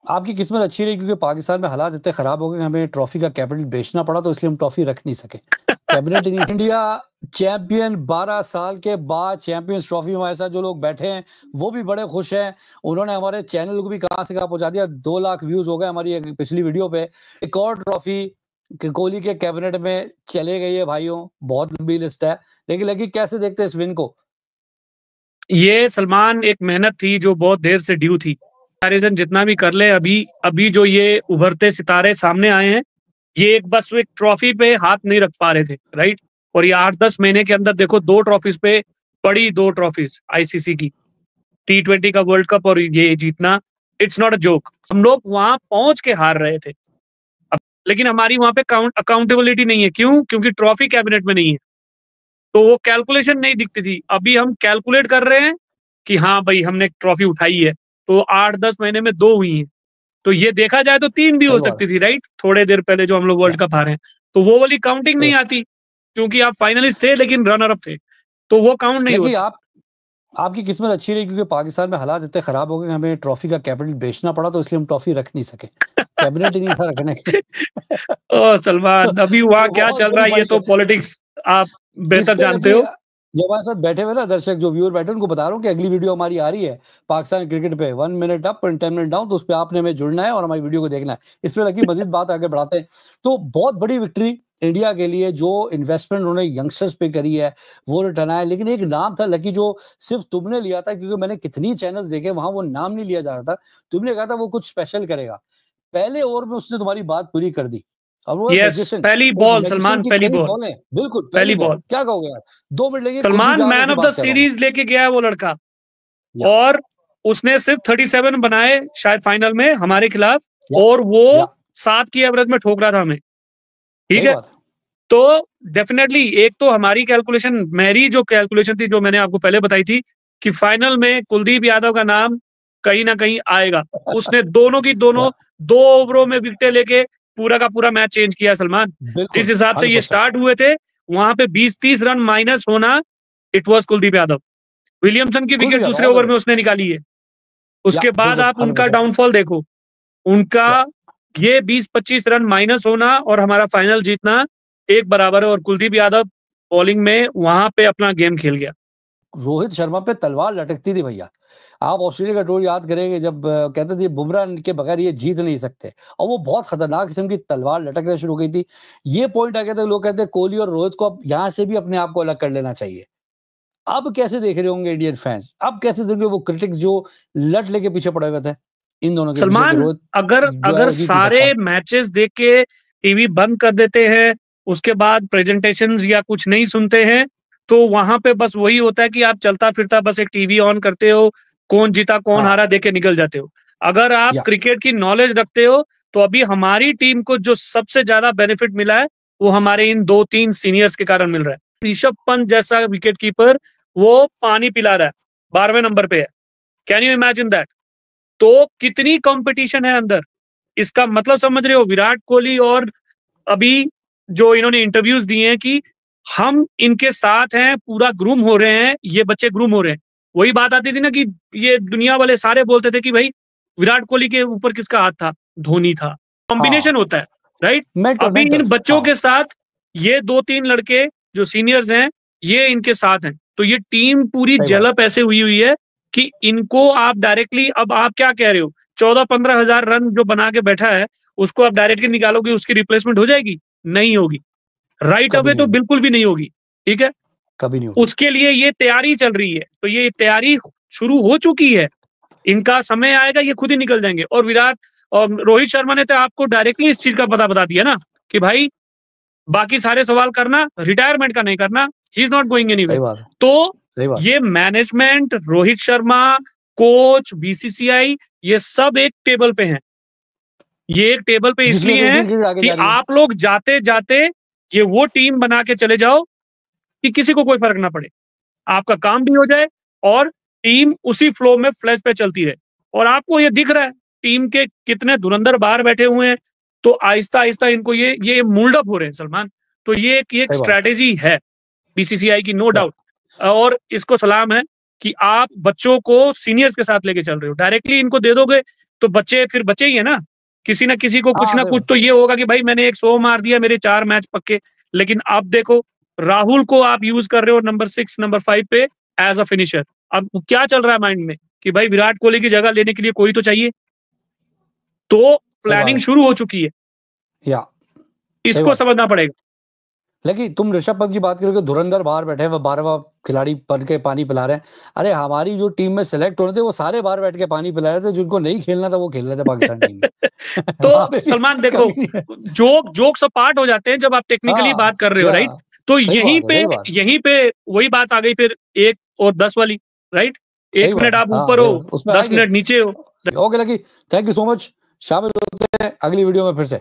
आपकी किस्मत अच्छी रही क्योंकि पाकिस्तान में हालात इतने खराब हो गए कि हमें ट्रॉफी का कैपिटल बेचना पड़ा, तो इसलिए हम ट्रॉफी रख नहीं सके। कैबिनेट इन इंडिया चैंपियन 12 साल के बाद चैंपियंस ट्रॉफी हमारे साथ जो लोग बैठे हैं वो भी बड़े खुश हैं। उन्होंने हमारे चैनल को भी कहां से कहां पहुंचा दिया। 2 लाख व्यूज हो गए हमारी एक पिछली वीडियो पे। एक और ट्रॉफी कोहली के कैबिनेट में चले गई है भाइयों, बहुत लंबी लिस्ट है। लेकिन लगी कैसे देखते हैं इस विन को? ये सलमान एक मेहनत थी जो बहुत देर से ड्यू थी। कंपैरिजन जितना भी कर ले, अभी अभी जो ये उभरते सितारे सामने आए हैं, ये एक बस एक ट्रॉफी पे हाथ नहीं रख पा रहे थे, राइट। और ये 8-10 महीने के अंदर देखो, 2 ट्रॉफीज पे पड़ी, 2 ट्रॉफीज आईसीसी की, T20 का वर्ल्ड कप और ये जीतना। It's not a joke. हम लोग वहां पहुंच के हार रहे थे अब, लेकिन हमारी वहां पे अकाउंटेबिलिटी नहीं है। क्यों? क्योंकि ट्रॉफी कैबिनेट में नहीं है, तो वो कैलकुलेशन नहीं दिखती थी। अभी हम कैलकुलेट कर रहे हैं कि हाँ भाई हमने ट्रॉफी उठाई है, तो 8-10 महीने में 2 हुई हैं। तो ये देखा जाए तो 3 भी हो सही बात सकती है। थी, राइट। थोड़े देर पहले जो हम लोग क्या वर्ल्ड कप हारे हैं, तो वो वाली काउंटिंग नहीं आती, क्योंकि आप फाइनलिस्ट थे लेकिन रनर अप थे, तो वो काउंट नहीं लकी होता। आपकी किस्मत अच्छी रही क्योंकि पाकिस्तान में हालात इतने खराब हो गए कि हमें ट्रॉफी का कैपिटल बेचना पड़ा, तो इसलिए हम ट्रॉफी रख नहीं सके। कैबिनेट ही नहीं था रखने के लिए। ओ सलमान, अभी वहां वो क्या बहुत चल रहा बड़ी है ये बात तो है। पॉलिटिक्स आप इस बेहतर पे जानते लकी हो। जो हमारे साथ बैठे हुए ना दर्शक, जो व्यूअर बैठे उनको बता रहा हूँ कि अगली वीडियो हमारी आ रही है पाकिस्तान क्रिकेट पे, 1 minute up and 10 minute down, तो उस पर आपने हमें जुड़ना है और हमारी वीडियो को देखना है। इस पे लकी मजीद बात आगे बढ़ाते हैं। तो बहुत बड़ी विक्ट्री इंडिया के लिए, जो इन्वेस्टमेंट उन्होंने यंगस्टर्स पे करी है वो रिटर्न आया। लेकिन एक नाम था लकी जो सिर्फ तुमने लिया था, क्योंकि मैंने कितनी चैनल्स देखे वहां वो नाम नहीं लिया जा रहा था। तुमने कहा था वो कुछ स्पेशल करेगा, पहले ओवर में उसने तुम्हारी बात पूरी कर दी। और वो यस, मैजिशियन, पहली उस बॉल मैजिशियन सलमान, की पहली कई बॉल, बॉलें, बिल्कुल पहली पहली बॉल, बॉल। क्या कहोगे यार? 2 मिनट लेंगे, कुलदीप सलमान यादव मैन की ऑफ द बात कर रहा हूँ सीरीज लेके गया है वो लड़का, मैं। या और उसने सिर्फ 37 बनाए शायद फाइनल में हमारे खिलाफ, या और वो या 7 की एवरेज में ठोक रहा था हमें, ठीक सही है। बात है। तो डेफिनेटली एक तो हमारी कैलकुलेशन, मेरी जो कैलकुलेशन थी, जो मैंने आपको पहले बताई थी, कि फाइनल में कुलदीप यादव का नाम कहीं ना कहीं आएगा। उसने दोनों की दोनों या 2 ओवरों में विकेटें लेके पूरा का पूरा मैच चेंज किया सलमान। जिस बिल्कुल हिसाब से ये 100%। स्टार्ट हुए थे, वहां पे 20-30 रन माइनस होना, it was Kuldeep Yadav. Williamson की विकेट कुलदीप यादव दूसरे ऑल द ओवर वे। में उसने निकाली है। या उसके बाद बिल्कुल आप उनका 100%। डाउनफॉल देखो, उनका या ये 20-25 रन माइनस होना और हमारा फाइनल जीतना एक बराबर है, और कुलदीप यादव बॉलिंग में वहां पे अपना गेम खेल गया। रोहित शर्मा पे तलवार लटकती थी भैया। आप ऑस्ट्रेलिया का टूर याद करेंगे जब कहते थे बुमराह के बगैर ये जीत नहीं सकते, और वो बहुत खतरनाक किस्म की तलवार लटकना शुरू हो गई थी। ये पॉइंट आ गया था, लोग कहते हैं कोहली और रोहित को अब यहाँ से भी अपने आप को अलग कर लेना चाहिए। अब कैसे देख रहे होंगे इंडियन फैंस? अब कैसे देखेंगे वो क्रिटिक्स जो लट लेके पीछे पड़े हुए थे इन दोनों के पीछे कि सलमान, रोहित अगर जो है अगर वो जीत नहीं सारे सकता? मैचेस देख के टीवी बंद कर देते हैं, उसके बाद प्रेजेंटेशन या कुछ नहीं सुनते हैं, तो वहां पे बस वही होता है कि आप चलता फिरता बस एक टीवी ऑन करते हो, कौन जीता कौन हाँ। हारा देख के निकल जाते हो। अगर आप या क्रिकेट की नॉलेज रखते हो, तो अभी हमारी टीम को जो सबसे ज्यादा बेनिफिट मिला है, वो हमारे इन 2-3 सीनियर्स के कारण मिल रहा है। ऋषभ पंत जैसा विकेट कीपर, वो पानी पिला रहा है, 12वें नंबर पे है। Can you imagine that? तो कितनी कंपटीशन है अंदर, इसका मतलब समझ रहे हो। विराट कोहली और अभी जो इन्होंने इंटरव्यूज दिए हैं कि हम इनके साथ हैं, पूरा ग्रूम हो रहे हैं, ये बच्चे ग्रूम हो रहे हैं। वही बात आती थी ना कि ये दुनिया वाले सारे बोलते थे कि भाई विराट कोहली के ऊपर किसका हाथ था? धोनी था। कॉम्बिनेशन हाँ, होता है, राइट। मेंटर अभी इन मेंटर। बच्चों हाँ के साथ ये 2-3 लड़के जो सीनियर्स हैं, ये इनके साथ हैं, तो ये टीम पूरी सही बात। जेलअप ऐसे हुई हुई है कि इनको आप डायरेक्टली, अब आप क्या कह रहे हो, 14-15 हजार रन जो बना के बैठा है, उसको आप डायरेक्टली निकालोगे, उसकी रिप्लेसमेंट हो जाएगी? नहीं होगी। राइट कभी अवे नहीं तो होगी। बिल्कुल भी नहीं होगी, ठीक है। कभी नहीं होगी। उसके लिए ये तैयारी चल रही है, तो ये तैयारी शुरू हो चुकी है। इनका समय आएगा, ये खुद ही निकल जाएंगे। और विराट और रोहित शर्मा ने तो आपको डायरेक्टली इस चीज का पता बता दिया ना कि भाई बाकी सारे सवाल करना, रिटायरमेंट का नहीं करना, ही इज नॉट गोइंग सही एनीवेयर। बात है। तो सही बात है। ये management, Rohit Sharma, coach, BCCI, ये सब एक टेबल पे हैं। ये एक टेबल पे जिसमें से इसलिए हैं इंडियन क्रिकेट आगे कि जा रही है। आप लोग जाते जाते ये वो टीम बना के चले जाओ कि किसी को कोई फर्क ना पड़े, आपका काम भी हो जाए, और टीम उसी फ्लो में फ्लैश पे चलती रहे। और आपको ये दिख रहा है टीम के कितने धुरंधर बाहर बैठे हुए हैं, तो आहिस्ता आहिस्ता इनको ये मोल्ड अप हो रहे हैं सलमान। तो ये एक सही बात है। स्ट्रैटेजी है बीसीसीआई की, नो या डाउट। और इसको सलाम है कि आप बच्चों को सीनियर्स के साथ लेके चल रहे हो। डायरेक्टली इनको दे दोगे तो बच्चे फिर बचे ही है ना, किसी ना किसी को कुछ ना कुछ तो ये होगा कि भाई मैंने एक 100 मार दिया, मेरे 4 मैच पक्के। लेकिन अब देखो, राहुल को आप यूज कर रहे हो नंबर 6 नंबर 5 पे एज अ फिनिशर। अब क्या चल रहा है माइंड में कि भाई विराट कोहली की जगह लेने के लिए कोई तो चाहिए, तो प्लानिंग शुरू हो चुकी है, या इसको समझना पड़ेगा। लेकिन तुम ऋषभ पंत की बात करोगे, धुरंधर बाहर बैठे हैं, वो 12वां खिलाड़ी बन के पानी पिला रहे हैं। अरे हमारी जो टीम में सिलेक्ट होने थे वो सारे बाहर बैठ के पानी पिला रहे थे, जिनको नहीं खेलना था वो खेल रहे थे पाकिस्तान टीम में। तो सलमान देखो, जोक्स पार्ट हो जाते हैं जब आप टेक्निकली बात कर रहे हो, राइट? तो यहीं पे वही बात आ गई फिर 1 और 10 वाली, राइट? 1 मिनट आप ऊपर हो, 10 मिनट नीचे हो। Okay lucky, thank you so much. शामिल होते हैं अगली वीडियो में फिर से।